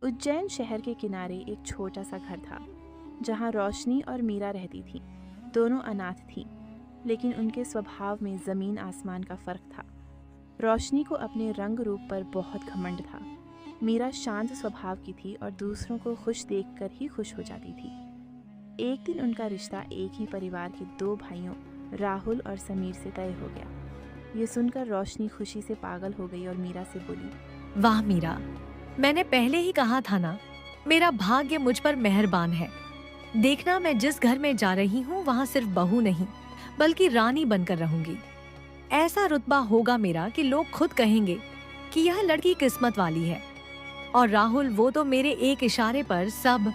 उज्जैन शहर के किनारे एक छोटा सा घर था जहाँ रोशनी और मीरा रहती थी। दोनों अनाथ थीं, लेकिन उनके स्वभाव में ज़मीन आसमान का फ़र्क था। रोशनी को अपने रंग रूप पर बहुत घमंड था। मीरा शांत स्वभाव की थी और दूसरों को खुश देखकर ही खुश हो जाती थी। एक दिन उनका रिश्ता एक ही परिवार के दो भाइयों राहुल और समीर से तय हो गया। ये सुनकर रोशनी खुशी से पागल हो गई और मीरा से बोली, वाह मीरा, मैंने पहले ही कहा था ना, मेरा भाग्य मुझ पर मेहरबान है। देखना, मैं जिस घर में जा रही हूँ वहाँ सिर्फ बहू नहीं बल्कि रानी बनकर रहूंगी। ऐसा रुतबा होगा मेरा कि लोग खुद कहेंगे कि यह लड़की किस्मत वाली है। और राहुल, वो तो मेरे एक इशारे पर सब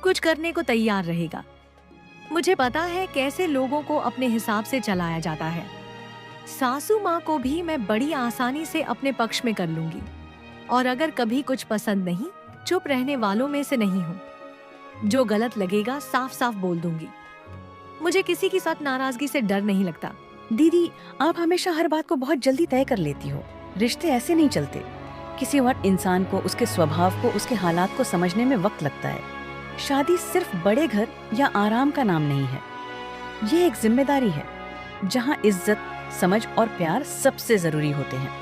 कुछ करने को तैयार रहेगा। मुझे पता है कैसे लोगों को अपने हिसाब से चलाया जाता है। सासू माँ को भी मैं बड़ी आसानी से अपने पक्ष में कर लूंगी। और अगर कभी कुछ पसंद नहीं, चुप रहने वालों में से नहीं हूँ। जो गलत लगेगा साफ साफ बोल दूंगी। मुझे किसी के साथ नाराजगी से डर नहीं लगता। दीदी, आप हमेशा हर बात को बहुत जल्दी तय कर लेती हो। रिश्ते ऐसे नहीं चलते। किसी और इंसान को, उसके स्वभाव को, उसके हालात को समझने में वक्त लगता है। शादी सिर्फ बड़े घर या आराम का नाम नहीं है। ये एक जिम्मेदारी है जहाँ इज्जत, समझ और प्यार सबसे जरूरी होते हैं।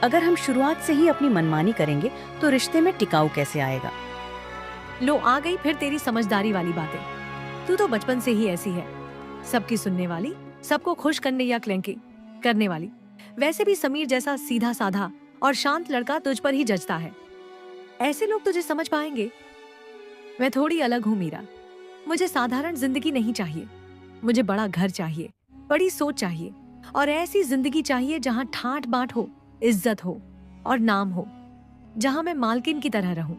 अगर हम शुरुआत से ही अपनी मनमानी करेंगे तो रिश्ते में टिकाऊ कैसे आएगा। लो, आ गई फिर तेरी समझदारी वाली बातें। तू तो बचपन से ही ऐसी है, सबकी सुनने वाली, सबको खुश करने या क्लैंकी करने वाली। वैसे भी समीर जैसा सीधा साधा और शांत लड़का तुझ पर ही जचता है। ऐसे लोग तुझे समझ पाएंगे। मैं थोड़ी अलग हूँ मीरा। मुझे साधारण जिंदगी नहीं चाहिए। मुझे बड़ा घर चाहिए, बड़ी सोच चाहिए और ऐसी जिंदगी चाहिए जहाँ ठाट बाट हो, इज्जत हो और नाम हो, जहाँ मैं मालकिन की तरह रहूं।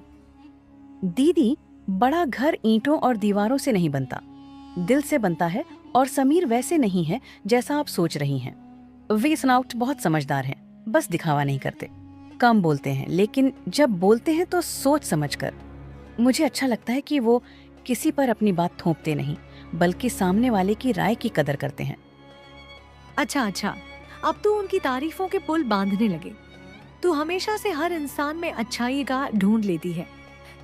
दीदी, बड़ा घर ईंटों और दीवारों से नहीं बनता, दिल से बनता है। और समीर वैसे नहीं है जैसा आप सोच रही हैं। वे स्नाउट बहुत समझदार हैं, बस दिखावा नहीं करते। कम बोलते हैं, लेकिन जब बोलते हैं तो सोच समझकर। मुझे अच्छा लगता है कि वो किसी पर अपनी बात थोपते नहीं, बल्कि सामने वाले की राय की कदर करते हैं। अच्छा, अब तू उनकी तारीफों के पुल बांधने लगे। तू हमेशा से हर इंसान में अच्छाई का ढूंढ लेती है,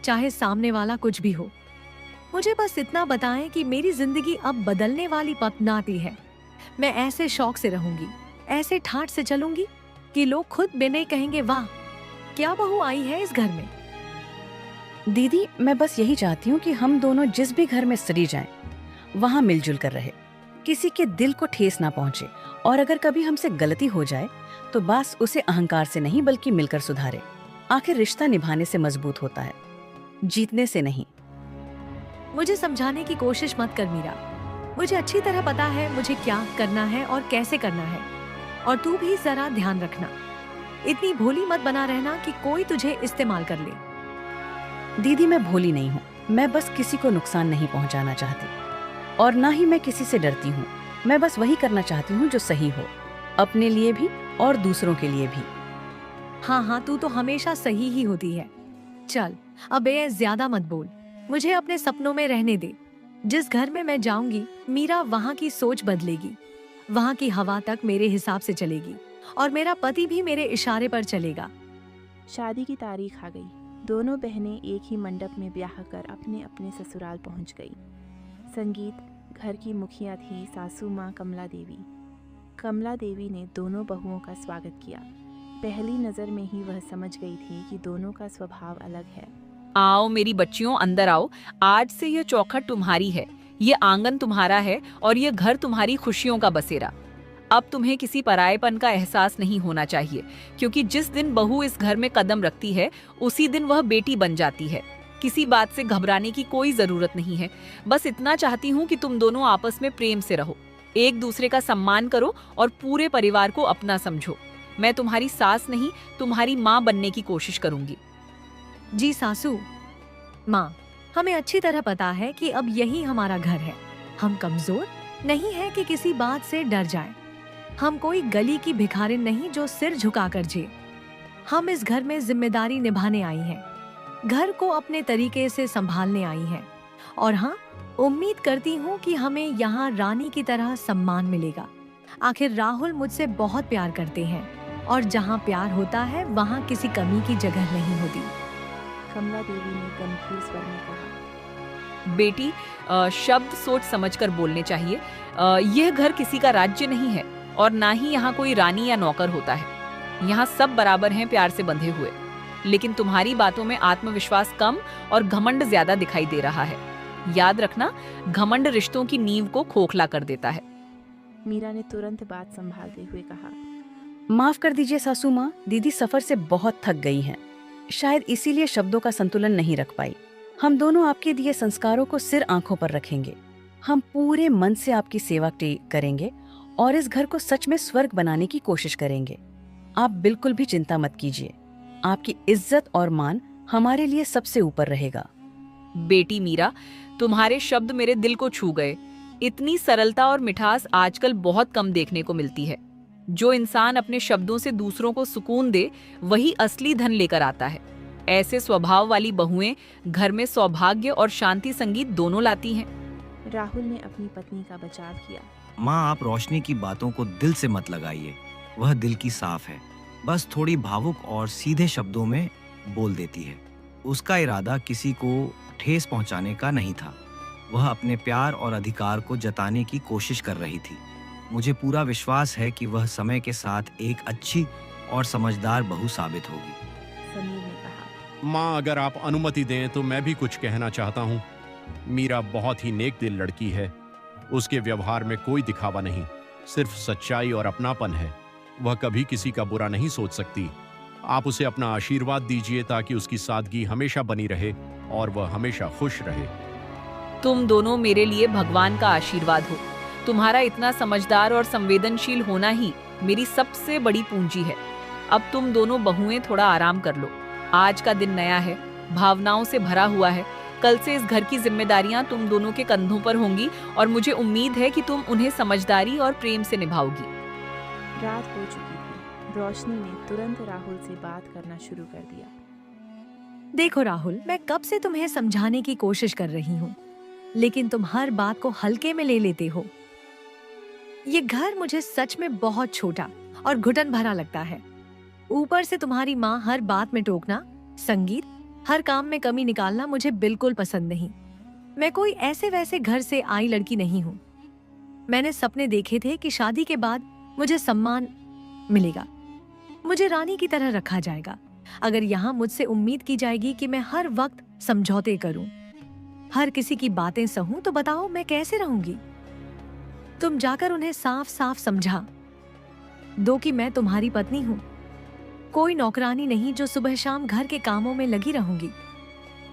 चाहे सामने वाला कुछ भी हो। मुझे बस इतना बताएं कि मेरी जिंदगी अब बदलने वाली पपनाती है। मैं ऐसे शौक से रहूंगी, ऐसे ठाट से चलूंगी कि लोग खुद बिना कहेंगे, वाह क्या बहू आई है इस घर में। दीदी, मैं बस यही चाहती हूँ कि हम दोनों जिस भी घर में सरी जाएं, वहाँ मिलजुल कर रहे, किसी के दिल को ठेस ना पहुंचे। और अगर कभी हमसे गलती हो जाए तो बस उसे अहंकार से नहीं बल्कि मिलकर सुधारे। आखिर रिश्ता निभाने से मजबूत होता है, जीतने से नहीं। मुझे समझाने की कोशिश मत कर मीरा। मुझे अच्छी तरह पता है मुझे क्या करना है और कैसे करना है। और तू भी जरा ध्यान रखना, इतनी भोली मत बना रहना कि कोई तुझे इस्तेमाल कर ले। दीदी, मैं भोली नहीं हूँ। मैं बस किसी को नुकसान नहीं पहुँचाना चाहती, और ना ही मैं किसी से डरती हूँ। मैं बस वही करना चाहती हूँ जो सही हो, अपने लिए भी और दूसरों के लिए भी। हाँ, तू तो हमेशा सही ही होती है। चल, अब ये ज्यादा मत बोल। मुझे अपने सपनों में रहने दे। जिस घर में मैं जाऊंगी, मीरा वहाँ की सोच बदलेगी। वहाँ की हवा तक मेरे हिसाब से चलेगी और मेरा पति भी मेरे इशारे पर चलेगा। शादी की तारीख आ गई। दोनों बहनें एक ही मंडप में ब्याह कर अपने अपने ससुराल पहुंच गई। संगीत घर की मुखिया थी, सासू माँ कमला देवी। कमला देवी ने दोनों बहुओं का स्वागत किया। पहली नज़र में ही वह समझ गई थी कि दोनों का स्वभाव अलग है। आओ मेरी बच्चियों, अंदर आओ। आज से यह चौखट तुम्हारी है, ये आंगन तुम्हारा है और ये घर तुम्हारी खुशियों का बसेरा। अब तुम्हें किसी परायेपन का एहसास नहीं होना चाहिए, क्योंकि जिस दिन बहू इस घर में कदम रखती है उसी दिन वह बेटी बन जाती है। किसी बात से घबराने की कोई जरूरत नहीं है। बस इतना चाहती हूँ कि तुम दोनों आपस में प्रेम से रहो, एक दूसरे का सम्मान करो और पूरे परिवार को अपना समझो। मैं तुम्हारी सास नहीं, तुम्हारी माँ बनने की कोशिश करूंगी। जी सासू माँ, हमें अच्छी तरह पता है कि अब यही हमारा घर है। हम कमजोर नहीं है कि किसी बात से डर जाए। हम कोई गली की भिखारिन नहीं जो सिर झुका कर जिए। हम इस घर में जिम्मेदारी निभाने आई हैं, घर को अपने तरीके से संभालने आई हैं। और हाँ, उम्मीद करती हूँ कि हमें यहाँ रानी की तरह सम्मान मिलेगा। आखिर राहुल मुझसे बहुत प्यार करते हैं और जहाँ प्यार होता है वहाँ किसी कमी की जगह नहीं होती। कमला देवी ने गंभीर स्वर में कहा। बेटी, शब्द सोच समझकर बोलने चाहिए। यह घर किसी का राज्य नहीं है और ना ही यहाँ कोई रानी या नौकर होता है। यहाँ सब बराबर हैं, प्यार से बंधे हुए। लेकिन तुम्हारी बातों में आत्मविश्वास कम और घमंड ज्यादा दिखाई दे रहा है। याद रखना, घमंड रिश्तों की नींव को खोखला कर देता है। मीरा ने तुरंत बात संभालते हुए कहा। माफ कर दीजिए सासू माँ, दीदी सफर से बहुत थक गई हैं। शायद इसीलिए शब्दों का संतुलन नहीं रख पाई। हम दोनों आपके दिए संस्कारों को सिर आंखों पर रखेंगे। हम पूरे मन से आपकी सेवा करेंगे और इस घर को सच में स्वर्ग बनाने की कोशिश करेंगे। आप बिल्कुल भी चिंता मत कीजिए। आपकी इज्जत और मान हमारे लिए सबसे ऊपर रहेगा। बेटी मीरा, तुम्हारे शब्द मेरे दिल को छू गए। इतनी सरलता और मिठास आजकल बहुत कम देखने को मिलती है। जो इंसान अपने शब्दों से दूसरों को सुकून दे, वही असली धन लेकर आता है। ऐसे स्वभाव वाली बहुएं घर में सौभाग्य और शांति संगीत दोनों लाती हैं। राहुल ने अपनी पत्नी का बचाव किया। माँ, आप रोशनी की बातों को दिल से मत लगाइए। वह दिल की साफ है, बस थोड़ी भावुक और सीधे शब्दों में बोल देती है। उसका इरादा किसी को ठेस पहुंचाने का नहीं था। वह अपने प्यार और अधिकार को जताने की कोशिश कर रही थी। मुझे पूरा विश्वास है कि वह समय के साथ एक अच्छी और समझदार बहू साबित होगी। समीर ने कहा। माँ, अगर आप अनुमति दें तो मैं भी कुछ कहना चाहता हूँ। मीरा बहुत ही नेक दिल लड़की है। उसके व्यवहार में कोई दिखावा नहीं, सिर्फ सच्चाई और अपनापन है। वह कभी किसी का बुरा नहीं सोच सकती। आप उसे अपना आशीर्वाद दीजिए ताकि उसकी सादगी हमेशा बनी रहे और वह हमेशा खुश रहे। तुम दोनों मेरे लिए भगवान का आशीर्वाद हो। तुम्हारा इतना समझदार और संवेदनशील होना ही मेरी सबसे बड़ी पूंजी है। अब तुम दोनों बहुएं थोड़ा आराम कर लो। आज का दिन नया है, भावनाओं से भरा हुआ है। कल से इस घर की जिम्मेदारियां तुम दोनों के कंधों पर होंगी और मुझे उम्मीद है कि तुम उन्हें समझदारी और प्रेम से निभाओगी। रात हो चुकी थी। रोशनी ने तुरंत राहुल से बात करना शुरू कर दिया। देखो राहुल, मैं कब से तुम्हें समझाने की कोशिश कर रही हूँ, लेकिन तुम हर बात को हल्के में ले लेते हो। ये घर मुझे सच में बहुत छोटा और घुटन भरा लगता है। ऊपर से तुम्हारी माँ हर बात में टोकना, संगीत, हर काम में कमी निकालना मुझे बिल्कुल पसंद नहीं। मैं कोई ऐसे वैसे घर से आई लड़की नहीं हूँ। मैंने सपने देखे थे कि शादी के बाद मुझे सम्मान मिलेगा, मुझे रानी की तरह रखा जाएगा। अगर यहाँ मुझसे उम्मीद की जाएगी कि मैं हर वक्त समझौते करूं, हर किसी की बातें सहूं, तो बताओ मैं कैसे रहूंगी? तुम जाकर उन्हें साफ साफ समझा दो कि मैं तुम्हारी पत्नी हूँ, कोई नौकरानी नहीं जो सुबह शाम घर के कामों में लगी रहूंगी।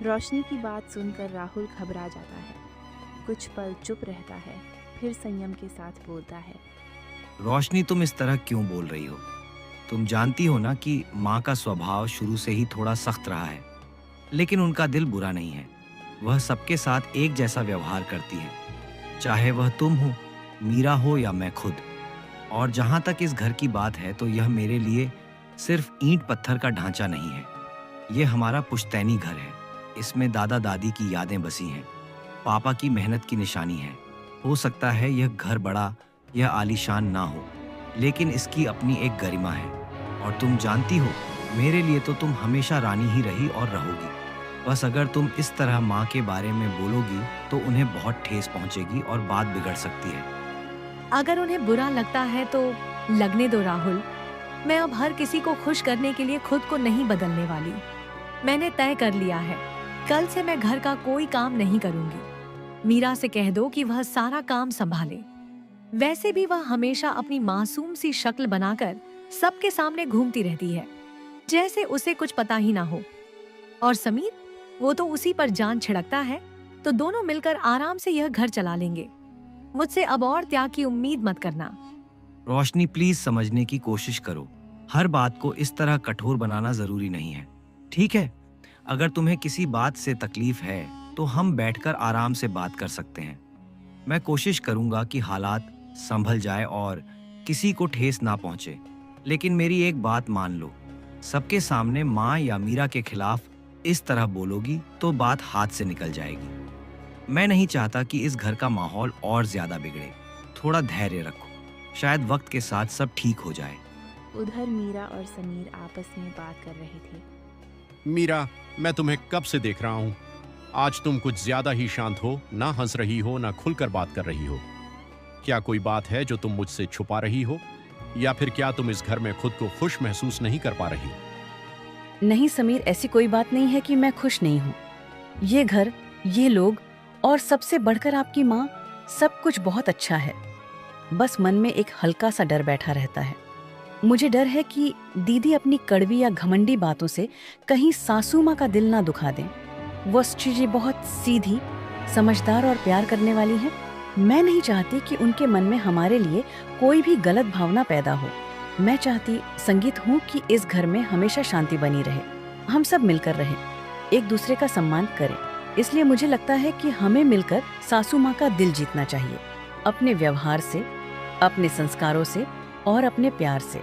रोशनी की बात सुनकर राहुल घबरा जाता है। कुछ पल चुप रहता है, फिर संयम के साथ बोलता है। रोशनी, तुम इस तरह क्यों बोल रही हो? तुम जानती हो ना कि माँ का स्वभाव शुरू से ही थोड़ा सख्त रहा है, लेकिन उनका दिल बुरा नहीं है। वह सबके साथ एक जैसा व्यवहार करती है, चाहे वह तुम हो, मीरा हो या मैं खुद। और जहाँ तक इस घर की बात है तो यह मेरे लिए सिर्फ ईंट पत्थर का ढांचा नहीं है। यह हमारा पुश्तैनी घर है। इसमें दादा दादी की यादें बसी हैं, पापा की मेहनत की निशानी है। हो सकता है यह घर बड़ा या आलीशान ना हो, लेकिन इसकी अपनी एक गरिमा है। और तुम जानती हो, मेरे लिए तो तुम हमेशा रानी ही रही और रहोगी। बस अगर तुम इस तरह माँ के बारे में बोलोगी तो उन्हें बहुत ठेस पहुँचेगी और बात बिगड़ सकती है। अगर उन्हें बुरा लगता है तो लगने दो राहुल। मैं अब हर किसी को खुश करने के लिए खुद को नहीं बदलने वाली। मैंने तय कर लिया है, कल से मैं घर का कोई काम नहीं करूंगी। मीरा से कह दो कि वह सारा काम संभाले। वैसे भी वह हमेशा अपनी मासूम सी शक्ल बनाकर सबके सामने घूमती रहती है, जैसे उसे कुछ पता ही ना हो। और समीर, वो तो उसी पर जान छिड़कता है, तो दोनों मिलकर आराम से यह घर चला लेंगे। मुझसे अब और त्याग की उम्मीद मत करना। रोशनी, प्लीज समझने की कोशिश करो। हर बात को इस तरह कठोर बनाना जरूरी नहीं है, ठीक है? अगर तुम्हें किसी बात से तकलीफ है तो हम बैठकर आराम से बात कर सकते हैं। मैं कोशिश करूंगा कि हालात संभल जाए और किसी को ठेस ना पहुंचे। लेकिन मेरी एक बात मान लो, सबके सामने माँ या मीरा के खिलाफ इस तरह बोलोगी तो बात हाथ से निकल जाएगी। मैं नहीं चाहता कि इस घर का माहौल और ज्यादा बिगड़े। थोड़ा धैर्य रखो, शायद वक्त के साथ सब ठीक हो जाए। उधर मीरा और समीर आपस में बात कर रहे थे। मीरा, मैं तुम्हें कब से देख रहा हूं। आज तुम कुछ ज्यादा ही शांत हो, ना हंस रही हो ना खुलकर बात कर रही हो। क्या कोई बात है जो तुम मुझसे छुपा रही हो, या फिर क्या तुम इस घर में खुद को खुश महसूस नहीं कर पा रही? नहीं समीर, ऐसी कोई बात नहीं है कि मैं खुश नहीं हूँ। ये घर, ये लोग और सबसे बढ़कर आपकी माँ, सब कुछ बहुत अच्छा है। बस मन में एक हल्का सा डर बैठा रहता है। मुझे डर है कि दीदी अपनी कड़वी या घमंडी बातों से कहीं सासू माँ का दिल ना दुखा दें। वो जी बहुत सीधी, समझदार और प्यार करने वाली है। मैं नहीं चाहती कि उनके मन में हमारे लिए कोई भी गलत भावना पैदा हो। मैं चाहती संगीत हूँ कि इस घर में हमेशा शांति बनी रहे, हम सब मिलकर रहें, एक दूसरे का सम्मान करें। इसलिए मुझे लगता है कि हमें मिलकर सासू माँ का दिल जीतना चाहिए, अपने व्यवहार से, अपने संस्कारों से और अपने प्यार से।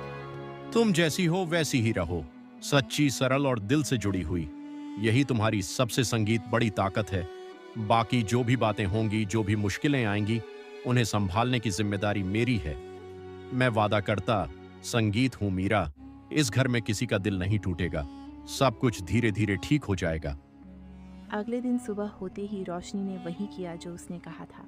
तुम जैसी हो वैसी ही रहो, सच्ची, सरल और दिल से जुड़ी हुई। यही तुम्हारी सबसे संगीत बड़ी ताकत है। बाकी जो भी बातें होंगी, जो भी मुश्किलें आएंगी, उन्हें संभालने की जिम्मेदारी मेरी है। मैं वादा करता संगीत हूं मीरा, इस घर में किसी का दिल नहीं टूटेगा। सब कुछ धीरे धीरे ठीक हो जाएगा। अगले दिन सुबह होते ही रोशनी ने वही किया जो उसने कहा था।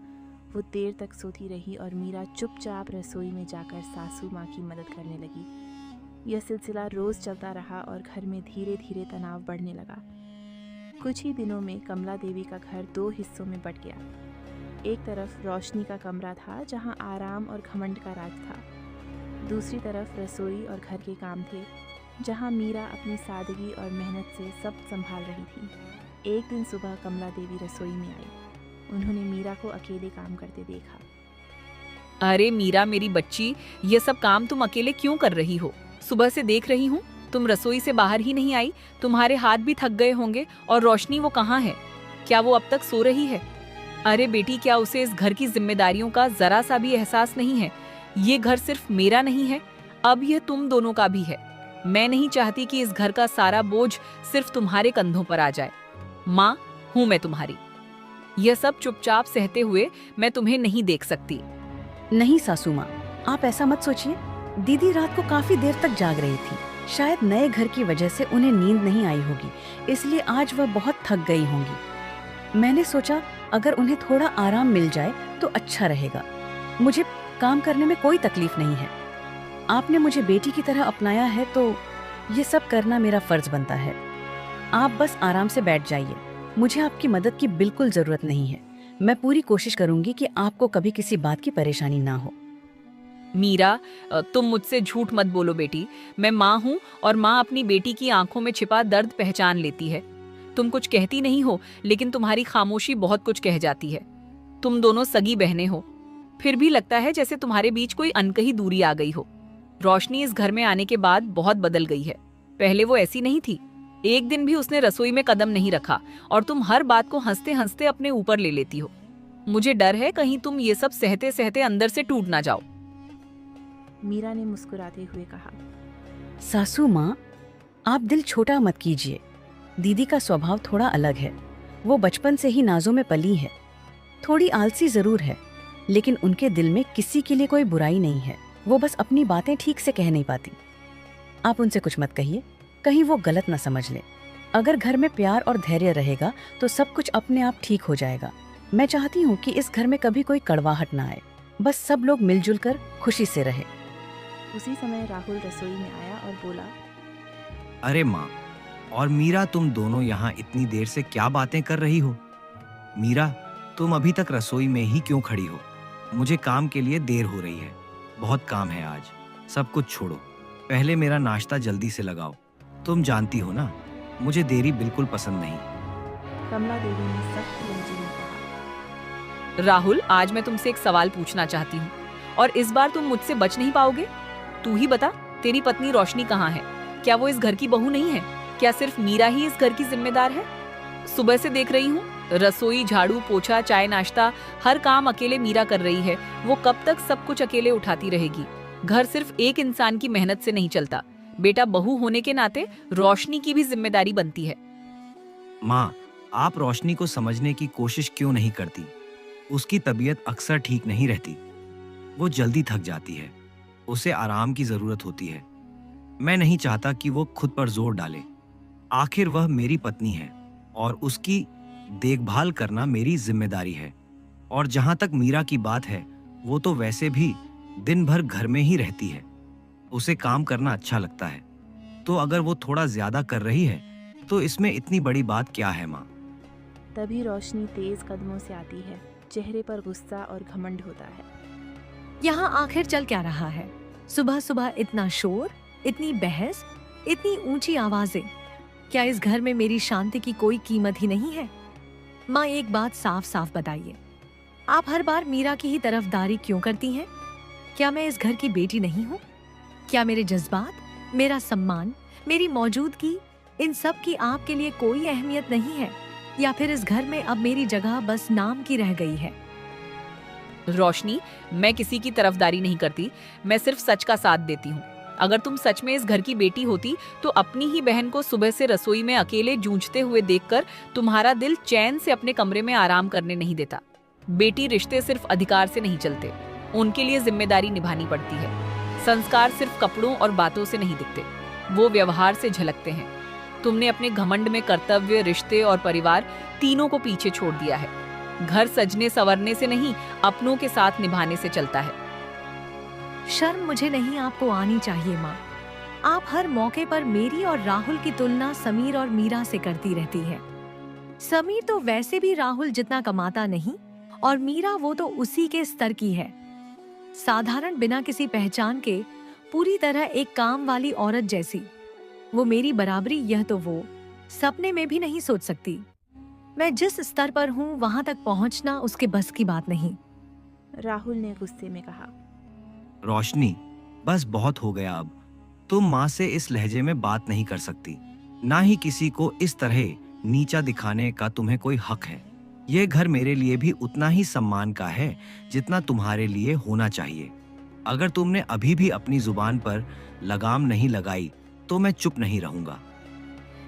वो देर तक सोती रही और मीरा चुपचाप रसोई में जाकर सासू माँ की मदद करने लगी। यह सिलसिला रोज चलता रहा और घर में धीरे धीरे तनाव बढ़ने लगा। कुछ ही दिनों में कमला देवी का घर 2 हिस्सों में बंट गया। एक तरफ रोशनी का कमरा था जहाँ आराम और घमंड का राज था। दूसरी तरफ रसोई और घर के काम थे जहाँ मीरा अपनी सादगी और मेहनत से सब संभाल रही थी। एक दिन सुबह कमला देवी रसोई में आई। उन्होंने मीरा को अकेले काम करते देखा। अरे मीरा मेरी बच्ची, ये सब काम तुम अकेले क्यों कर रही हो? सुबह से देख रही हूँ तुम रसोई से बाहर ही नहीं आई। तुम्हारे हाथ भी थक गए होंगे। और रोशनी वो कहाँ है? क्या वो अब तक सो रही है? अरे बेटी, क्या उसे इस घर की जिम्मेदारियों का जरा सा भी एहसास नहीं है? ये घर सिर्फ मेरा नहीं है, अब यह तुम दोनों का भी है। मैं नहीं चाहती कि इस घर का सारा बोझ सिर्फ तुम्हारे कंधों पर आ जाए। माँ हूं मैं तुम्हारी। यह सब चुपचाप सहते हुए मैं तुम्हें नहीं देख सकती। नहीं सासू माँ, आप ऐसा मत सोचिए। दीदी रात को काफी देर तक जाग रही थी। शायद नए घर की वजह से उन्हें नींद नहीं आई होगी, इसलिए आज वह बहुत थक गई होंगी। मैंने सोचा अगर उन्हें थोड़ा आराम मिल जाए तो अच्छा रहेगा। मुझे काम करने में कोई तकलीफ नहीं है। आपने मुझे बेटी की तरह अपनाया है तो ये सब करना मेरा फर्ज बनता है। आप बस आराम से बैठ जाइए। मुझे आपकी मदद की बिल्कुल जरूरत नहीं है। मैं पूरी कोशिश करूंगी कि आपको कभी किसी बात की परेशानी ना हो। मीरा, तुम मुझसे झूठ मत बोलो बेटी। मैं माँ हूँ और माँ अपनी बेटी की आंखों में छिपा दर्द पहचान लेती है। तुम कुछ कहती नहीं हो, लेकिन तुम्हारी खामोशी बहुत कुछ कह जाती है। तुम दोनों सगी बहनें हो, फिर भी लगता है जैसे तुम्हारे बीच कोई अनकही दूरी आ गई हो। रोशनी इस घर में आने के बाद बहुत बदल गई है। पहले वो ऐसी नहीं थी। एक दिन भी उसने रसोई में कदम नहीं रखा और तुम हर बात को हंसते हंसते अपने ऊपर ले लेती हो। मुझे डर है कहीं तुम ये सब सहते सहते अंदर से टूट ना जाओ। मीरा ने मुस्कुराते हुए कहा। सासू माँ, आप दिल छोटा मत कीजिए। दीदी का स्वभाव थोड़ा अलग है। वो बचपन से ही नाजों में पली है। थोड़ी आलसी जरूर है, लेकिन उनके दिल में किसी के लिए कोई बुराई नहीं है। वो बस अपनी बातें ठीक से कह नहीं पाती। आप उनसे कुछ मत कहिए, कहीं वो गलत ना समझ ले। अगर घर में प्यार और धैर्य रहेगा तो सब कुछ अपने आप ठीक हो जाएगा। मैं चाहती हूँ कि इस घर में कभी कोई कड़वाहट ना आए। बस सब लोग मिलजुल कर खुशी से रहे। उसी समय राहुल रसोई में आया और बोला, अरे माँ और मीरा, तुम दोनों यहाँ इतनी देर से क्या बातें कर रही हो? मीरा, तुम अभी तक रसोई में ही क्यों खड़ी हो? मुझे काम के लिए देर हो रही है, बहुत काम है आज। सब कुछ छोड़ो, पहले मेरा नाश्ता जल्दी से लगाओ। तुम जानती हो ना, मुझे देरी बिल्कुल पसंद नहीं। कमला देवी ने सख्त लहजे में कहा। राहुल, आज मैं तुमसे एक सवाल पूछना चाहती हूँ और इस बार तुम मुझसे बच नहीं पाओगे। तू ही बता, तेरी पत्नी रोशनी कहाँ है? क्या वो इस घर की बहू नहीं है? क्या सिर्फ मीरा ही इस घर की जिम्मेदार है? सुबह से देख रही हूँ, रसोई, झाड़ू, पोछा, चाय, नाश्ता, हर काम अकेले मीरा कर रही है। वो कब तक सब कुछ अकेले उठाती रहेगी? घर सिर्फ एक इंसान की मेहनत से नहीं चलता। बेटा, बहू होने के नाते रोशनी की भी जिम्मेदारी बनती है। माँ, आप रोशनी को समझने की कोशिश क्यों नहीं करती? उसकी तबीयत अक्सर ठीक नहीं रहती। वो जल्दी थक जाती है, उसे आराम की जरूरत होती है। मैं नहीं चाहता कि वो खुद पर जोर डाले। आखिर वह मेरी पत्नी है और उसकी देखभाल करना मेरी जिम्मेदारी है। और जहां तक मीरा की बात है, वो तो वैसे भी दिन भर घर में ही रहती है। उसे काम करना अच्छा लगता है, तो अगर वो थोड़ा ज्यादा कर रही है तो इसमें इतनी बड़ी बात क्या है माँ? तभी रोशनी तेज कदमों से आती है। चेहरे पर गुस्सा और घमंड होता है। यहाँ आखिर चल क्या रहा है? सुबह सुबह इतना शोर, इतनी बहस, इतनी ऊंची आवाजें। क्या इस घर में मेरी शांति की कोई कीमत ही नहीं है? माँ, एक बात साफ साफ बताइए, आप हर बार मीरा की ही तरफदारी क्यों करती हैं? क्या मैं इस घर की बेटी नहीं हूँ? क्या मेरे जज्बात, मेरा सम्मान, मेरी मौजूदगी, इन सब की आपके लिए कोई अहमियत नहीं है? या फिर इस घर में अब मेरी जगह बस नाम की रह गई है? रोशनी, मैं किसी की तरफदारी नहीं करती, मैं सिर्फ सच का साथ देती हूँ। अगर तुम सच में इस घर की बेटी होती तो अपनी ही बहन को सुबह से रसोई में अकेले जूझते हुए देखकर तुम्हारा दिल चैन से अपने कमरे में आराम करने नहीं देता। बेटी रिश्ते सिर्फ अधिकार से नहीं चलते, उनके लिए जिम्मेदारी निभानी पड़ती है। संस्कार सिर्फ कपड़ों और बातों से नहीं दिखते, वो व्यवहार से झलकते हैं। तुमने अपने घमंड में कर्तव्य, रिश्ते और परिवार तीनों को पीछे छोड़ दिया है। घर सजने संवरने से नहीं, अपनों के साथ निभाने से चलता है। शर्म मुझे नहीं आपको आनी चाहिए माँ। आप हर मौके पर मेरी और राहुल की तुलना समीर और मीरा से करती रहती है। समीर तो वैसे भी राहुल जितना कमाता नहीं, और मीरा वो तो उसी के स्तर की है। साधारण, बिना किसी पहचान के, पूरी तरह एक काम वाली औरत जैसी। वो मेरी बराबरी यह तो वो सपने में भी नहीं सोच सकती। मैं जिस स्तर पर हूँ वहां तक पहुंचना उसके बस की बात नहीं। राहुल ने गुस्से में कहा। रोशनी, बस बहुत हो गया अब। तुम माँ से इस लहजे में बात नहीं कर सकती। ना ही किसी को इस तरह नीचा दिखाने का तुम्हें कोई हक है। यह घर मेरे लिए भी उतना ही सम्मान का है जितना तुम्हारे लिए होना चाहिए। अगर तुमने अभी भी अपनी जुबान पर लगाम नहीं लगाई तो मैं चुप नहीं रहूंगा।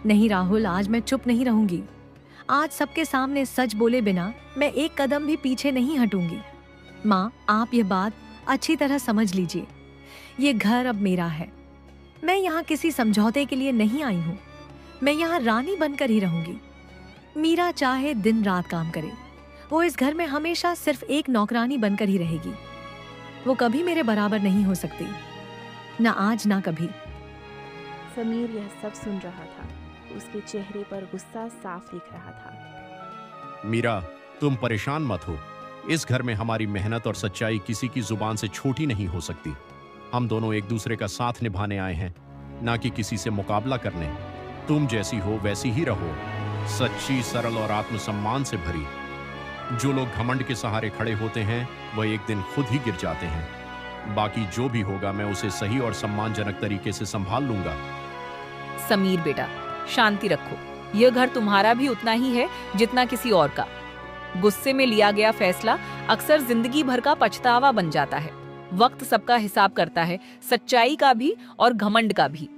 नहीं राहुल, आज मैं चुप नहीं रहूंगी। आज सबके सामने सच बोले बिना मैं एक कदम भी पीछे नहीं हटूंगी। माँ, आप ये बात अच्छी तरह समझ लीजिए। ये घर अब मेरा है। मैं यहाँ किसी समझौते के लिए नहीं आई हूँ। मैं यहाँ रानी बनकर ही रहूंगी। मीरा चाहे दिन रात काम करे, वो इस घर में हमेशा सिर्फ एक नौकरानी बनकर ही रहेगी। वो कभी मेरे बराबर नहीं हो सकती, ना आज ना कभी। समीर यह सब सुन रहा था। उसके चेहरे पर गुस्सा साफ दिख रहा था। मीरा, तुम परेशान मत हो। इस घर में हमारी मेहनत और सच्चाई किसी की जुबान से छोटी नहीं हो सकती। हम दोनों एक दूसरे का साथ निभाने आए हैं, ना कि किसी से मुकाबला करने। तुम जैसी हो वैसी ही रहो, सच्ची, सरल और आत्मसम्मान से भरी। जो लोग घमंड के सहारे खड़े होते हैं वह एक दिन खुद ही गिर जाते हैं। बाकी जो भी होगा मैं उसे सही और सम्मानजनक तरीके से संभाल लूंगा। समीर बेटा, शांति रखो। यह घर तुम्हारा भी उतना ही है जितना किसी और का। गुस्से में लिया गया फैसला अक्सर जिंदगी भर का पछतावा बन जाता है। वक्त सबका हिसाब करता है, सच्चाई का भी और घमंड का भी।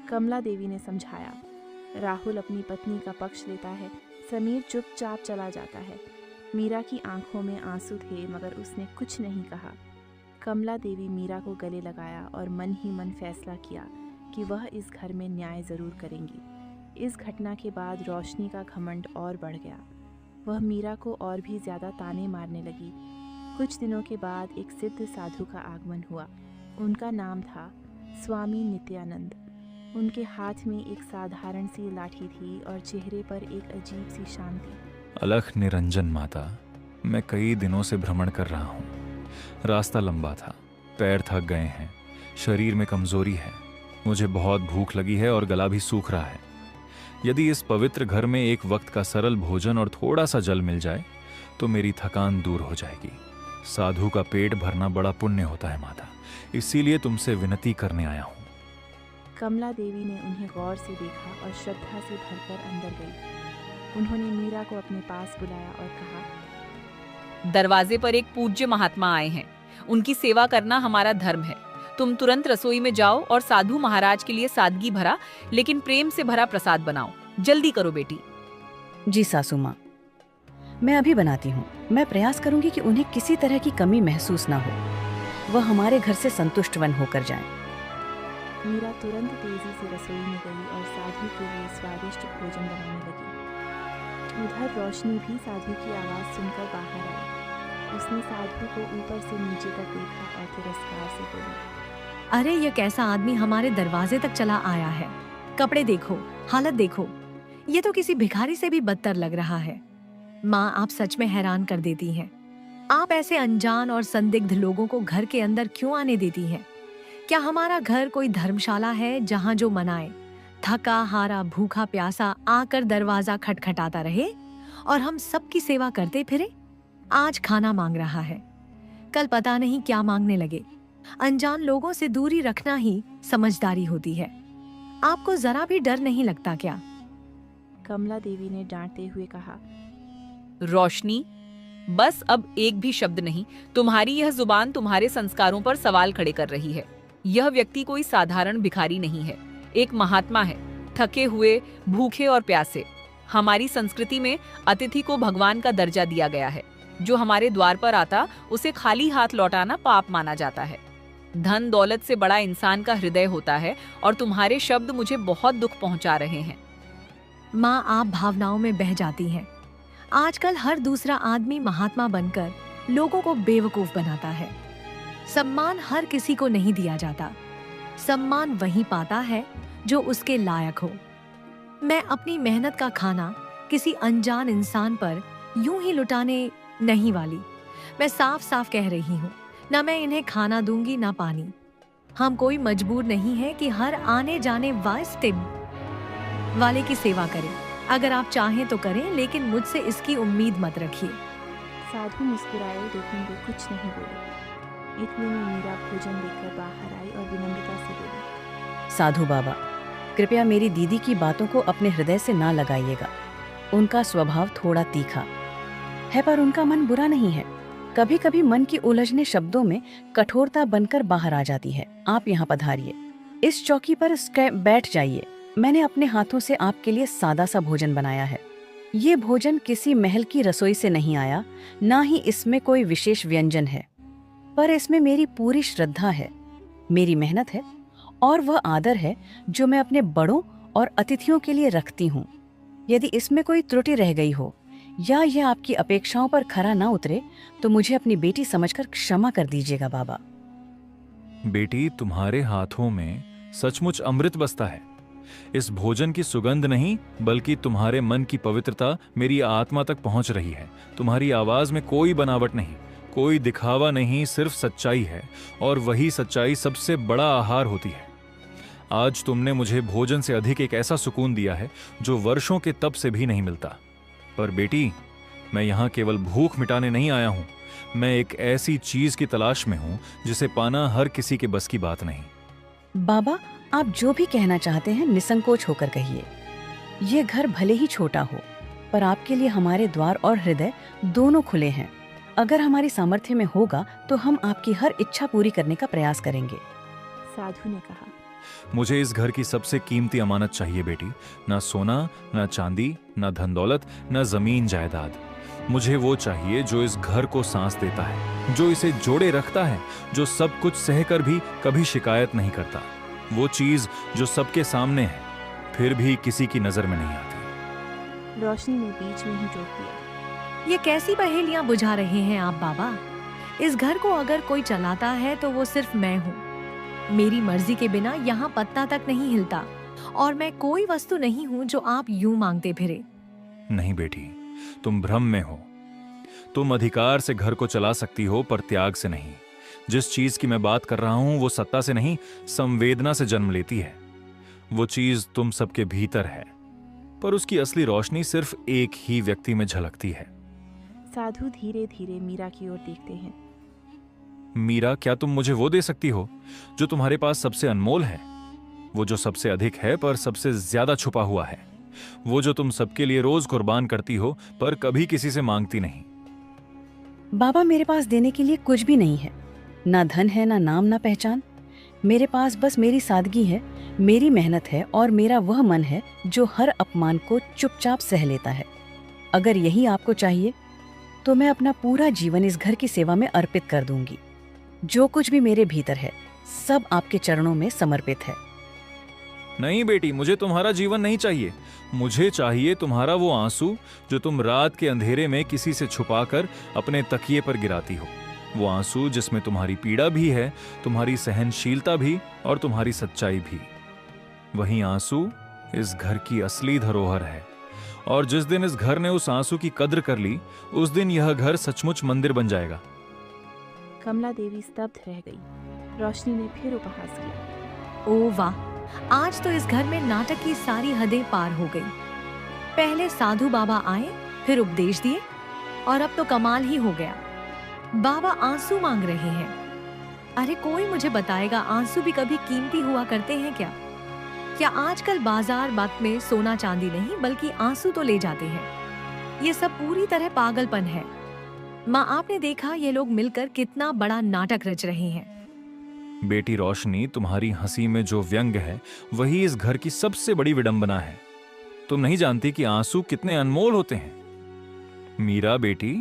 कमला देवी ने समझाया। राहुल अपनी पत्नी का पक्ष लेता है। समीर चुपचाप चला जाता है। मीरा की आंखों में आंसू थे, मगर उसने कुछ नहीं कहा। कमला देवी मीरा को गले लगाया और मन ही मन फैसला किया कि वह इस घर में न्याय जरूर करेंगी। इस घटना के बाद रोशनी का घमंड और बढ़ गया। वह मीरा को और भी ज्यादा ताने मारने लगी। कुछ दिनों के बाद एक सिद्ध साधु का आगमन हुआ। उनका नाम था स्वामी नित्यानंद। उनके हाथ में एक साधारण सी लाठी थी और चेहरे पर एक अजीब सी शांति। अलख निरंजन माता, मैं कई दिनों से भ्रमण कर रहा हूँ। रास्ता लंबा था, पैर थक गए हैं, शरीर में कमजोरी है, मुझे बहुत भूख लगी है और गला भी सूख रहा है। यदि इस पवित्र घर में एक वक्त का सरल भोजन और थोड़ा सा जल मिल जाए तो मेरी थकान दूर हो जाएगी। साधु का पेट भरना बड़ा पुण्य होता है माता, इसीलिए तुमसे विनती करने आया हूँ। कमला देवी ने उन्हें गौर से देखा और श्रद्धा से भरकर अंदर गई। उन्होंने मीरा को अपने पास बुलाया और कहा, दरवाजे पर एक पूज्य महात्मा आए हैं, उनकी सेवा करना हमारा धर्म है। तुम तुरंत रसोई में जाओ और साधु महाराज के लिए सादगी भरा लेकिन प्रेम से भरा प्रसाद बनाओ। जल्दी करो बेटी। जी सासू माँ, मैं अभी बनाती हूँ। मैं प्रयास करूंगी कि उन्हें किसी तरह की कमी महसूस ना हो। वह हमारे घर से संतुष्ट वन होकर जाएं। मीरा तुरंत तेजी से रसोई में गई और साधु के लिए स्वादिष्ट भोजन बनाने लगी। उधर रोशनी भी साधु की आवाज़ सुनकर बाहर आई। उसने साधु को ऊपर से नीचे तक देखा और तिरस्कार से बोली, अरे ये कैसा आदमी हमारे दरवाजे तक चला आया है। कपड़े देखो, हालत देखो, ये तो किसी भिखारी से भी बदतर लग रहा है। माँ, आप सच में हैरान कर देती हैं। आप ऐसे अनजान और संदिग्ध लोगों को घर के अंदर क्यों आने देती हैं? क्या हमारा घर कोई धर्मशाला है जहाँ जो मनाए, थका हारा भूखा प्यासा आकर दरवाजा खटखटाता रहे और हम सबकी सेवा करते फिरे? आज खाना मांग रहा है, कल पता नहीं क्या मांगने लगे। अनजान लोगों से दूरी रखना ही समझदारी होती है। आपको जरा भी डर नहीं लगता क्या? कमला देवी ने डांटते हुए कहा, रोशनी, बस अब एक भी शब्द नहीं। तुम्हारी यह जुबान तुम्हारे संस्कारों पर सवाल खड़े कर रही है। यह व्यक्ति कोई साधारण भिखारी नहीं है, एक महात्मा है, थके हुए, भूखे और प्यासे। हमारी संस्कृति में अतिथि को भगवान का दर्जा दिया गया है। जो हमारे द्वार पर आता उसे खाली हाथ लौटाना पाप माना जाता है। धन दौलत से बड़ा इंसान का हृदय होता है और तुम्हारे शब्द मुझे बहुत दुख पहुंचा रहे हैं। माँ, आप भावनाओं में बह जाती हैं। आजकल हर दूसरा आदमी महात्मा बनकर लोगों को बेवकूफ बनाता है। सम्मान हर किसी को नहीं दिया जाता। सम्मान वही पाता है जो उसके लायक हो। मैं अपनी मेहनत का खाना किसी अनजान इंसान पर यूं ही लुटाने नहीं वाली। मैं साफ साफ कह रही हूँ, ना मैं इन्हें खाना दूंगी ना पानी। हम कोई मजबूर नहीं है कि हर आने जाने वाले की सेवा करें। अगर आप चाहें तो करें, लेकिन मुझसे इसकी उम्मीद मत रखिए। साधु मुस्कुराए लेकिन वे कुछ नहीं बोले। इतने में मीरा भोजन लेकर बाहर आई और विनम्रता से बोली, साधु बाबा, कृपया मेरी दीदी की बातों को अपने हृदय से ना लगाइएगा। उनका स्वभाव थोड़ा तीखा है, पर उनका मन बुरा नहीं है। कभी कभी मन की उलझने शब्दों में कठोरता बनकर बाहर आ जाती है। आप यहाँ पधारिए, इस चौकी पर बैठ जाइए। मैंने अपने हाथों से आपके लिए सादा सा भोजन बनाया है। ये भोजन किसी महल की रसोई से नहीं आया, ना ही इसमें कोई विशेष व्यंजन है, पर इसमें मेरी पूरी श्रद्धा है, मेरी मेहनत है और वह आदर है जो मैं अपने बड़ों और अतिथियों के लिए रखती हूँ। यदि इसमें कोई त्रुटि रह गई हो या यह आपकी अपेक्षाओं पर खरा ना उतरे तो मुझे अपनी बेटी समझकर क्षमा कर दीजिएगा बाबा। बेटी, तुम्हारे हाथों में सचमुच अमृत बसता है। इस भोजन की सुगंध नहीं बल्कि तुम्हारे मन की पवित्रता मेरी आत्मा तक पहुंच रही है। तुम्हारी आवाज में कोई बनावट नहीं, कोई दिखावा नहीं, सिर्फ सच्चाई है, और वही सच्चाई सबसे बड़ा आहार होती है। आज तुमने मुझे भोजन से अधिक एक ऐसा सुकून दिया है जो वर्षों के तप से भी नहीं मिलता। पर बेटी, मैं यहाँ केवल भूख मिटाने नहीं आया हूँ। मैं एक ऐसी चीज की तलाश में हूँ जिसे पाना हर किसी के बस की बात नहीं। बाबा, आप जो भी कहना चाहते हैं निसंकोच होकर कहिए। ये घर भले ही छोटा हो, पर आपके लिए हमारे द्वार और हृदय दोनों खुले हैं। अगर हमारी सामर्थ्य में होगा तो हम आपकी हर इच्छा पूरी करने का प्रयास करेंगे। साधु ने कहा, मुझे इस घर की सबसे कीमती अमानत चाहिए बेटी। ना सोना, ना चांदी, ना धन दौलत, ना जमीन जायदाद। मुझे वो चाहिए जो इस घर को सांस देता है, जो इसे जोड़े रखता है, जो सब कुछ सहकर भी कभी शिकायत नहीं करता। वो चीज जो सबके सामने है फिर भी किसी की नजर में नहीं आती। रोशनी ने बीच में ही टोक दिया, ये कैसी पहेलियां बुझा रहे हैं आप बाबा? इस घर को अगर कोई चलाता है तो वो सिर्फ मैं हूँ। मेरी मर्जी के बिना यहाँ पत्ता तक नहीं हिलता, और मैं कोई वस्तु नहीं हूँ जो आप यूं मांगते फिरे। नहीं बेटी, तुम भ्रम में हो। तुम अधिकार से घर को चला सकती हो, पर त्याग से नहीं। जिस चीज की मैं बात कर रहा हूं वो सत्ता से नहीं, संवेदना से जन्म लेती है। वो चीज तुम सबके भीतर है, पर उसकी असली रोशनी सिर्फ एक ही व्यक्ति में झलकती है। साधु धीरे धीरे मीरा की ओर देखते हैं। मीरा, क्या तुम मुझे वो दे सकती हो जो तुम्हारे पास सबसे अनमोल है? वो जो सबसे अधिक है पर सबसे ज्यादा छुपा हुआ है। वो जो तुम सबके लिए रोज कुर्बान करती हो पर कभी किसी से मांगती नहीं। बाबा, मेरे पास देने के लिए कुछ भी नहीं है। ना धन है, ना नाम, ना पहचान। मेरे पास बस मेरी सादगी है, मेरी मेहनत है और मेरा वह मन है जो हर अपमान को चुपचाप सह लेता है। अगर यही आपको चाहिए तो मैं अपना पूरा जीवन इस घर की सेवा में अर्पित कर दूंगी। जो कुछ भी मेरे भीतर है सब आपके चरणों में समर्पित है। नहीं बेटी, मुझे तुम्हारा जीवन नहीं चाहिए। मुझे चाहिए तुम्हारा वो आंसू जो तुम रात के अंधेरे में किसी से छुपाकर अपने तकिए पर गिराती हो। वो आंसू जिसमें तुम्हारी पीड़ा भी है, तुम्हारी सहनशीलता भी और तुम्हारी सच्चाई भी। वही आंसू इस घर की असली धरोहर है। और जिस दिन इस घर ने उस आंसू की कद्र कर ली, उस दिन यह घर सचमुच मंदिर बन जाएगा। कमला देवी स्तब्ध रह गई। रोशनी ने फिर उपहास किया। ओ वाह, आज तो इस घर में नाटक की सारी हदें पार हो गई। पहले साधु बाबा आए, फिर उपदेश दिए, और अब तो कमाल ही हो गया। बाबा आंसू मांग रहे हैं। अरे कोई मुझे बताएगा, आंसू भी कभी कीमती हुआ करते हैं क्या? क्या आजकल बाजार बात में सोना चांदी नहीं बल्कि आंसू तो ले जाते हैं? ये सब पूरी तरह पागलपन है। माँ, आपने देखा ये लोग मिलकर कितना बड़ा नाटक रच रहे हैं। बेटी रोशनी, तुम्हारी हंसी में जो व्यंग है वही इस घर की सबसे बड़ी विडंबना है। तुम नहीं जानती कि आंसू कितने अनमोल होते हैं। मीरा बेटी,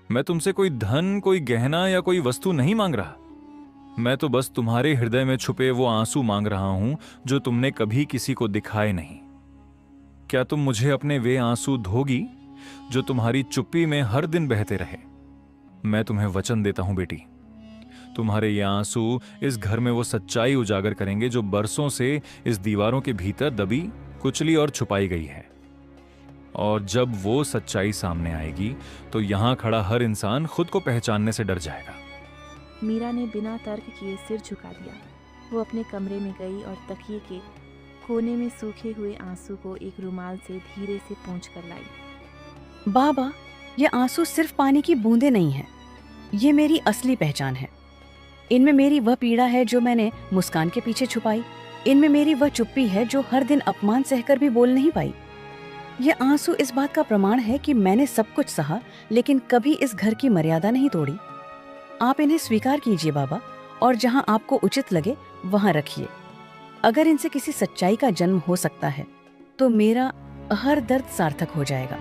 मैं तुमसे कोई धन, कोई गहना या कोई वस्तु नहीं मांग रहा। मैं तो बस तुम्हारे हृदय में छुपे वो आंसू मांग रहा हूं जो तुमने कभी किसी को दिखाए नहीं। क्या तुम मुझे अपने वे आंसू धोगी जो तुम्हारी चुप्पी में हर दिन बहते रहे? मैं तुम्हें वचन देता हूं बेटी, तुम्हारे ये आंसू इस घर में वो सच्चाई उजागर करेंगे जो बरसों से इस दीवारों के भीतर दबी, कुचली और छुपाई गई है। और जब वो सच्चाई सामने आएगी तो यहां खड़ा हर इंसान खुद को पहचानने से डर जाएगा। मीरा ने बिना तर्क किए सिर झुका दिया। वो अपने कमरे में गई और तकिए के कोने में सूखे हुए आंसू को एक रुमाल से धीरे से पोंछ कर लाई। बाबा, ये आंसू सिर्फ पानी की बूंदें नहीं हैं। ये मेरी असली पहचान है। इनमें मेरी वह पीड़ा है जो मैंने मुस्कान के पीछे छुपाई। इनमें मेरी वह चुप्पी है जो हर दिन अपमान सहकर भी बोल नहीं पाई। ये आंसू इस बात का प्रमाण है कि मैंने सब कुछ सहा, लेकिन कभी इस घर की मर्यादा नहीं तोड़ी। आप इन्हें स्वीकार कीजिए बाबा, और जहां आपको उचित लगे वहां रखिए। अगर इनसे किसी सच्चाई का जन्म हो सकता है तो मेरा हर दर्द सार्थक हो जाएगा।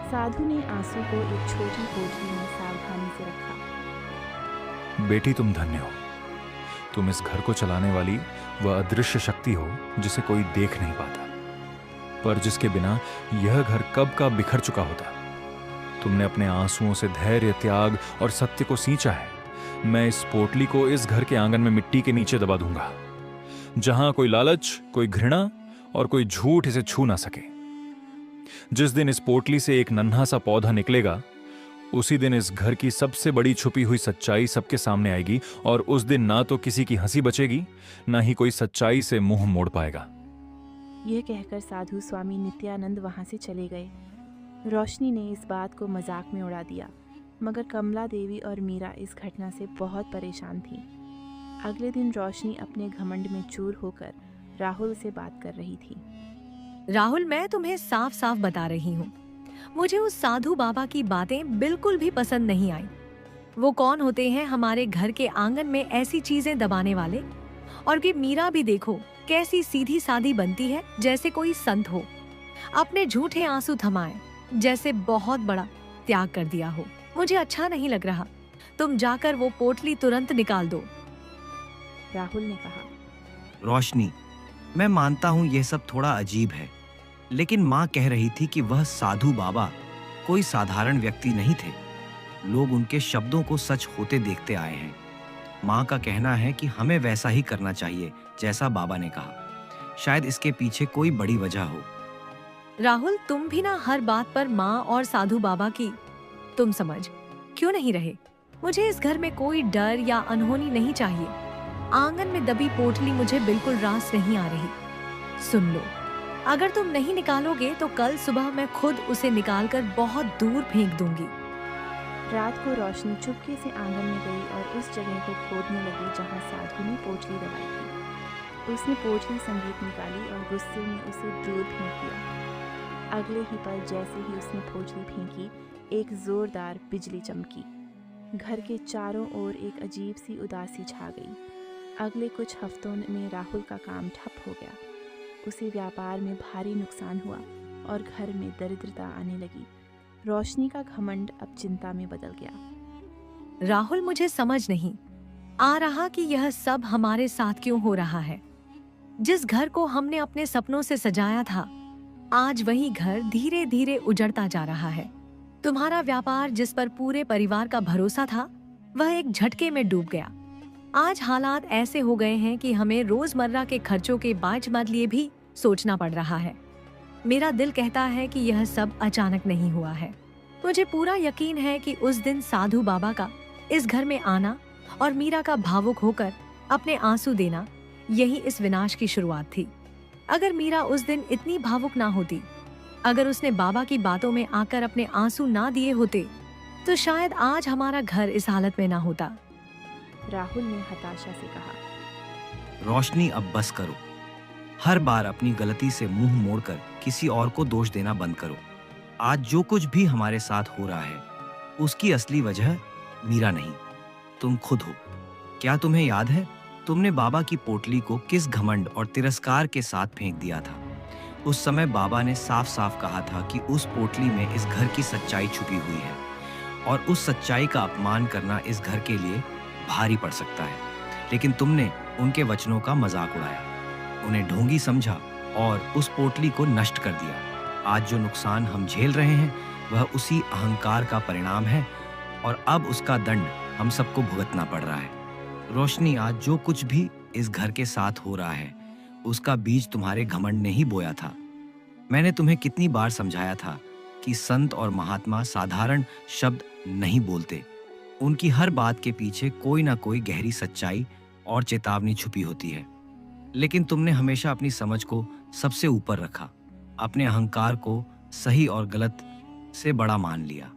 साधु ने आंसू को एक छोटी पोटली में सावधानी से रखा। बेटी, तुम धन्य हो। तुम इस घर को चलाने वाली वह अदृश्य शक्ति हो जिसे कोई देख नहीं पाता, पर जिसके बिना यह घर कब का बिखर चुका होता। तुमने अपने आंसुओं से धैर्य, त्याग और सत्य को सींचा है। मैं इस पोटली को इस घर के आंगन में मिट्टी के नीचे दबा दूंगा, जहां कोई लालच, कोई घृणा और कोई झूठ इसे छू ना सके। जिस दिन इस पोटली से एक नन्हा सा पौधा निकलेगा, उसी दिन इस घर की सबसे बड़ी छुपी हुई सच्चाई सबके सामने आएगी, और उस दिन ना तो किसी की हंसी बचेगी, ना ही कोई सच्चाई से मुंह मोड़ पाएगा। यह कहकर साधु स्वामी नित्यानंद वहां से चले गए। रोशनी ने इस बात को मजाक में उड़ा दिया, मगर कमला देवी और मीरा इस घटना से बहुत परेशान थी। अगले दिन रोशनी अपने घमंड में चूर होकर राहुल से बात कर रही थी। राहुल, मैं तुम्हें साफ साफ बता रही हूँ, मुझे उस साधु बाबा की बातें बिल्कुल भी पसंद नहीं आई। वो कौन होते हैं हमारे घर के आंगन में ऐसी चीजें दबाने वाले? और कि मीरा भी देखो कैसी सीधी सादी बनती है, जैसे कोई संत हो। अपने झूठे आंसू थमाए जैसे बहुत बड़ा त्याग कर दिया हो। मुझे अच्छा नहीं लग रहा। तुम जाकर वो पोटली तुरंत निकाल दो। राहुल ने कहा। रोशनी, मैं मानता हूं यह सब थोड़ा अजीब है, लेकिन माँ कह रही थी कि वह साधु बाबा कोई साधारण व्यक्ति नहीं थे। लोग उनके शब्दों को सच होते देखते आए हैं। माँ का कहना है कि हमें वैसा ही करना चाहिए जैसा बाबा ने कहा। शायद इसके पीछे कोई बड़ी वजह हो। राहुल, तुम भी ना हर बात पर माँ और साधु बाबा की तुम समझ क्यों नहीं रहे? मुझे इस घर में कोई डर या अनहोनी नहीं चाहिए। आंगन में दबी पोटली मुझे बिल्कुल रास नहीं आ रही। सुन लो, अगर तुम नहीं निकालोगे तो कल सुबह मैं खुद उसे निकालकर बहुत दूर फेंक दूंगी। रात को रोशनी चुपके से आंगन में गई और उस जगह को खोदने लगी जहां साधु ने पोटली दबाई थी। उसने पोटली संगीत निकाली और गुस्से में उसे दूर फेंक दिया। अगले ही पल जैसे ही उसने पोटली फेंकी, एक जोरदार बिजली चमकी। घर के चारों ओर एक अजीब सी उदासी छा गई। अगले कुछ हफ्तों में राहुल का काम ठप हो गया। उसे व्यापार में भारी नुकसान हुआ और घर में दरिद्रता आने लगी। रोशनी का घमंड अब चिंता में बदल गया। राहुल, मुझे समझ नहीं आ रहा कि यह सब हमारे साथ क्यों हो रहा है। जिस घर को हमने अपने सपनों से सजाया था, आज वही घर धीरे धीरे उजड़ता जा रहा है। तुम्हारा व्यापार जिस पर पूरे परिवार का भरोसा था, वह एक झटके में डूब गया। आज हालात ऐसे हो गए हैं कि हमें रोजमर्रा के खर्चों के बाँझ लिए भी सोचना पड़ रहा है। मेरा दिल कहता है कि यह सब अचानक नहीं हुआ है। मुझे पूरा यकीन है कि उस दिन साधु बाबा का इस घर में आना और मीरा का भावुक होकर अपने आंसू देना, यही इस विनाश की शुरुआत थी। अगर मीरा उस दिन इतनी भावुक ना होती, अगर उसने बाबा की बातों में आकर अपने आंसू ना दिए होते, तो शायद आज हमारा घर इस हालत में ना होता। राहुल ने हताशा से कहा। रोशनी, अब बस करो। हर बार अपनी गलती से मुंह मोड़कर किसी और को दोष देना बंद करो। आज जो कुछ भी हमारे साथ हो रहा है, उसकी असली वजह मीरा नहीं, तुम खुद हो। क्या तुम्हें याद है, तुमने बाबा की पोटली को किस घमंड और तिरस्कार के साथ फेंक दिया था? उस समय बाबा ने साफ साफ कहा था कि उस पोटली में इस घर की सच्चाई छुपी हुई है और उस सच्चाई का अपमान करना इस घर के लिए भारी पड़ सकता है। लेकिन तुमने उनके वचनों का मजाक उड़ाया, उन्हें ढोंगी समझा और उस पोटली को नष्ट कर दिया। आज जो नुकसान हम झेल रहे हैं, वह उसी अहंकार का परिणाम है और अब उसका दंड हम सबको भुगतना पड़ रहा है। रोशनी, आज जो कुछ भी इस घर के साथ हो रहा है, उसका बीज तुम्हारे घमंड ने ही बोया था। मैंने तुम्हें कितनी बार समझाया था कि संत और महात्मा साधारण शब्द नहीं बोलते, उनकी हर बात के पीछे कोई ना कोई गहरी सच्चाई और चेतावनी छुपी होती है। लेकिन तुमने हमेशा अपनी समझ को सबसे ऊपर रखा, अपने अहंकार को सही और गलत से बड़ा मान लिया।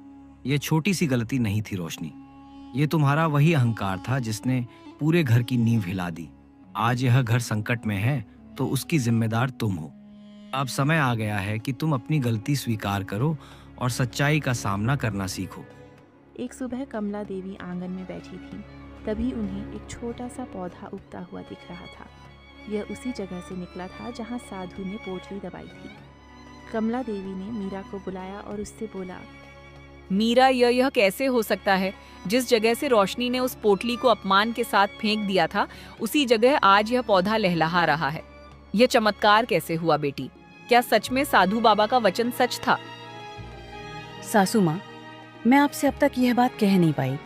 ये छोटी सी गलती नहीं थी रोशनी, ये तुम्हारा वही अहंकार था जिसने पूरे घर की नींव हिला दी। आज यह घर संकट में है तो उसकी जिम्मेदार तुम हो। अब समय आ गया है कि तुम अपनी गलती स्वीकार करो और सच्चाई का सामना करना सीखो। एक सुबह कमला देवी आंगन में बैठी थी। तभी उन्हें एक छोटा सा पौधा उगता हुआ दिख रहा था। यह उसी जगह से निकला था जहां साधु ने पोटली दबाई थी। कमला देवी ने मीरा को बुलाया और उससे बोला, मीरा, यह कैसे हो सकता है? जिस जगह से रोशनी ने उस पोटली को अपमान के साथ फेंक दिया था, उसी जगह आज यह पौधा लहलहा रहा है। यह चमत्कार कैसे हुआ बेटी? क्या सच में साधु बाबा का वचन सच था? सासू माँ, मैं आपसे अब तक यह बात कह नहीं पाई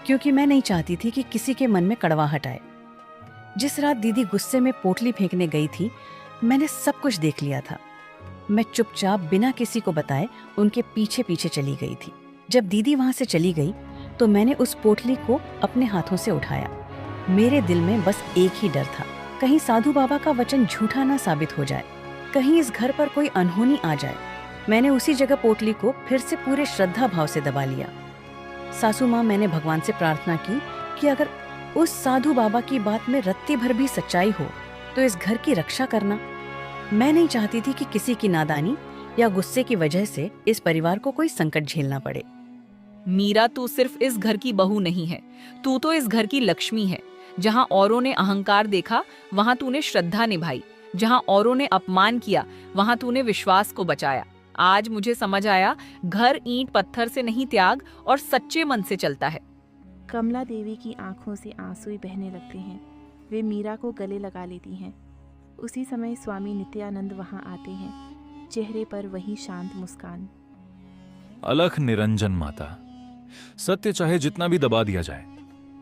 क्योंकि मैं नहीं चाहती थी कि किसी के मन में कड़वाहट आए। जिस रात दीदी गुस्से में पोटली फेंकने गई थी, मैंने सब कुछ देख लिया था। मैं चुपचाप बिना किसी को बताए उनके पीछे पीछे चली गई थी। जब दीदी वहां से चली गई तो मैंने उस पोटली को अपने हाथों से उठाया। मेरे दिल में बस एक ही डर था, कहीं साधु बाबा का वचन झूठा ना साबित हो जाए, कहीं इस घर पर कोई अनहोनी आ जाए। मैंने उसी जगह पोटली को फिर से पूरे श्रद्धा भाव से दबा लिया। सासू माँ, मैंने भगवान से प्रार्थना की कि अगर उस साधु बाबा की बात में रत्ती भर भी सच्चाई हो तो इस घर की रक्षा करना। मैं नहीं चाहती थी कि किसी की नादानी या गुस्से की वजह से इस परिवार को कोई संकट झेलना पड़े। मीरा, तू सिर्फ इस घर की बहू नहीं है, तू तो इस घर की लक्ष्मी है। जहां औरों ने अहंकार देखा, वहां तूने श्रद्धा निभाई। जहां औरों ने अपमान किया, वहां तूने विश्वास को बचाया। आज मुझे समझ आया, घर ईंट पत्थर से नहीं, त्याग और सच्चे मन से चलता है। कमला देवी की आंखों से आंसू बहने लगते हैं। वे मीरा को गले लगा लेती हैं। उसी समय स्वामी नित्यानंद वहां आते हैं, चेहरे पर वही शांत मुस्कान। अलख निरंजन माता, सत्य चाहे जितना भी दबा दिया जाए,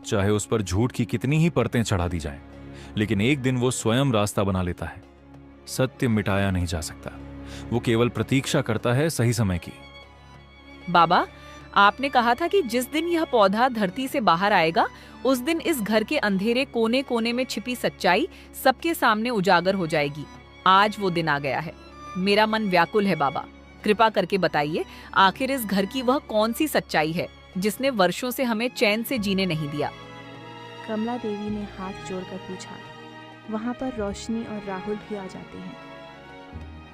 चाहे उस पर झूठ की कितनी ही परतें चढ़ा दी जाए, लेकिन एक दिन वो स्वयं रास्ता बना लेता है। सत्य मिटाया नहीं जा सकता, वो केवल प्रतीक्षा करता है सही समय की। बाबा, आपने कहा था कि जिस दिन यह पौधा धरती से बाहर आएगा, उस दिन इस घर के अंधेरे कोने कोने में छिपी सच्चाई सबके सामने उजागर हो जाएगी। आज वो दिन आ गया है। मेरा मन व्याकुल है बाबा, कृपा करके बताइए, आखिर इस घर की वह कौन सी सच्चाई है जिसने वर्षों से हमें चैन से जीने नहीं दिया? कमला देवी ने हाथ जोड़कर पूछा। वहां पर रोशनी और राहुल भी आ जाते हैं।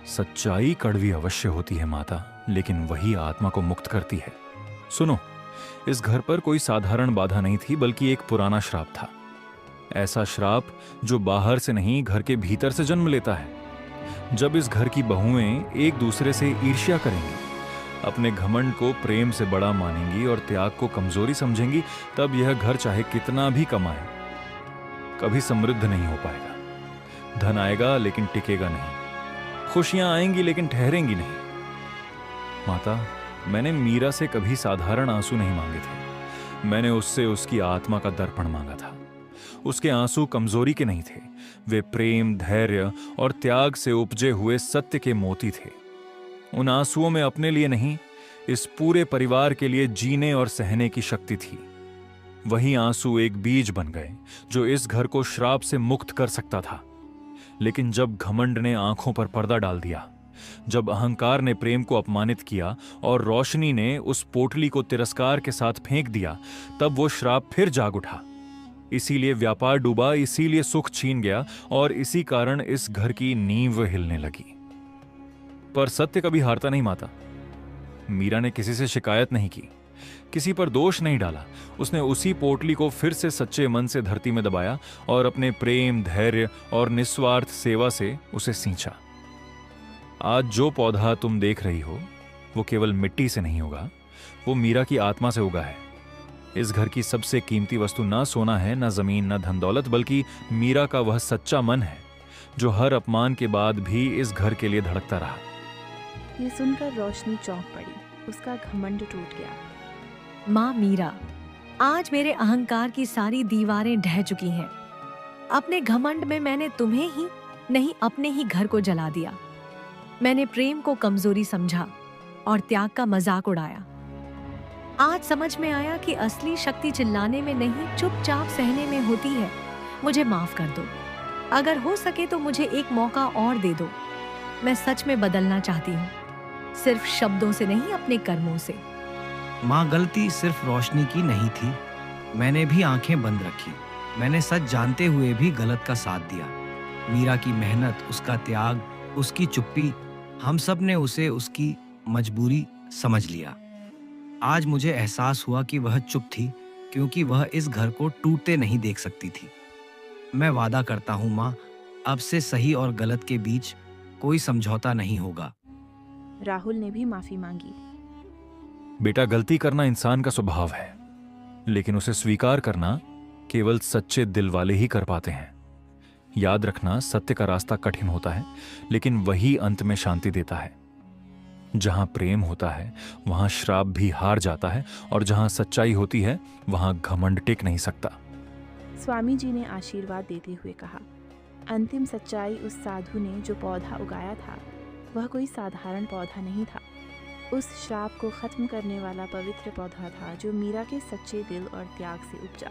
सच्चाई कड़वी अवश्य होती है माता, लेकिन वही आत्मा को मुक्त करती है। सुनो, इस घर पर कोई साधारण बाधा नहीं थी, बल्कि एक पुराना श्राप था। ऐसा श्राप जो बाहर से नहीं, घर के भीतर से जन्म लेता है। जब इस घर की बहुएं एक दूसरे से ईर्ष्या करेंगी, अपने घमंड को प्रेम से बड़ा मानेंगी और त्याग को कमजोरी समझेंगी, तब यह घर चाहे कितना भी कमाए, कभी समृद्ध नहीं हो पाएगा। धन आएगा लेकिन टिकेगा नहीं, खुशियां आएंगी लेकिन ठहरेंगी नहीं। माता, मैंने मीरा से कभी साधारण आंसू नहीं मांगे थे। मैंने उससे उसकी आत्मा का दर्पण मांगा था। उसके आंसू कमजोरी के नहीं थे, वे प्रेम, धैर्य और त्याग से उपजे हुए सत्य के मोती थे। उन आंसुओं में अपने लिए नहीं, इस पूरे परिवार के लिए जीने और सहने की शक्ति थी। वही आंसू एक बीज बन गए जो इस घर को श्राप से मुक्त कर सकता था। लेकिन जब घमंड ने आंखों पर पर्दा डाल दिया, जब अहंकार ने प्रेम को अपमानित किया और रोशनी ने उस पोटली को तिरस्कार के साथ फेंक दिया, तब वो श्राप फिर जाग उठा। इसीलिए व्यापार डूबा, इसीलिए सुख छीन गया और इसी कारण इस घर की नींव हिलने लगी। पर सत्य कभी हारता नहीं माता। मीरा ने किसी से शिकायत नहीं की, किसी पर दोष नहीं डाला। उसने उसी पोटली को फिर से सच्चे मन से धरती में दबाया और अपने प्रेम, धैर्य और निस्वार्थ सेवा से उसे सींचा। आज जो पौधा तुम देख रही हो वो केवल मिट्टी से नहीं होगा, वो मीरा की आत्मा से उगा है। इस घर की सबसे कीमती वस्तु ना सोना है, ना जमीन, ना धन दौलत, बल्कि मीरा का वह सच्चा मन है जो हर अपमान के बाद भी इस घर के लिए धड़कता रहा। ये सुनकर रोशनी चौंक पड़ी, उसका घमंड टूट गया। माँ मीरा, आज मेरे अहंकार की सारी दीवारें ढह चुकी हैं। अपने घमंड में मैंने तुम्हें ही नहीं, अपने ही घर को जला दिया। मैंने प्रेम को कमजोरी समझा और त्याग का मजाक उड़ाया। आज समझ में आया कि असली शक्ति चिल्लाने में नहीं, चुपचाप सहने में होती है। मुझे माफ कर दो। अगर हो सके तो मुझे एक मौका और दे दो। मैं सच में बदलना चाहती हूँ, सिर्फ शब्दों से नहीं, अपने कर्मों से। माँ, गलती सिर्फ रोशनी की नहीं थी। मैंने भी आंखें बंद रखी। मैंने सच जानते हुए भी गलत का साथ दिया। मीरा की मेहनत, उसका त्याग, उसकी चुप्पी, हम सब ने उसे उसकी मजबूरी समझ लिया। आज मुझे एहसास हुआ कि वह चुप थी क्योंकि वह इस घर को टूटते नहीं देख सकती थी। मैं वादा करता हूँ माँ, अब से सही और गलत के बीच कोई समझौता नहीं होगा। राहुल ने भी माफी मांगी। बेटा, गलती करना इंसान का स्वभाव है, लेकिन उसे स्वीकार करना केवल सच्चे दिल वाले ही कर पाते हैं। याद रखना, सत्य का रास्ता कठिन होता है, लेकिन वही अंत में शांति देता है। जहां प्रेम होता है वहां श्राप भी हार जाता है, और जहां सच्चाई होती है वहां घमंड टिक नहीं सकता। स्वामी जी ने आशीर्वाद देते हुए कहा, अंतिम सच्चाई उस साधु ने जो पौधा उगाया था, वह कोई साधारण पौधा नहीं था। उस श्राप को खत्म करने वाला पवित्र पौधा था जो मीरा के सच्चे दिल और त्याग से उपजा।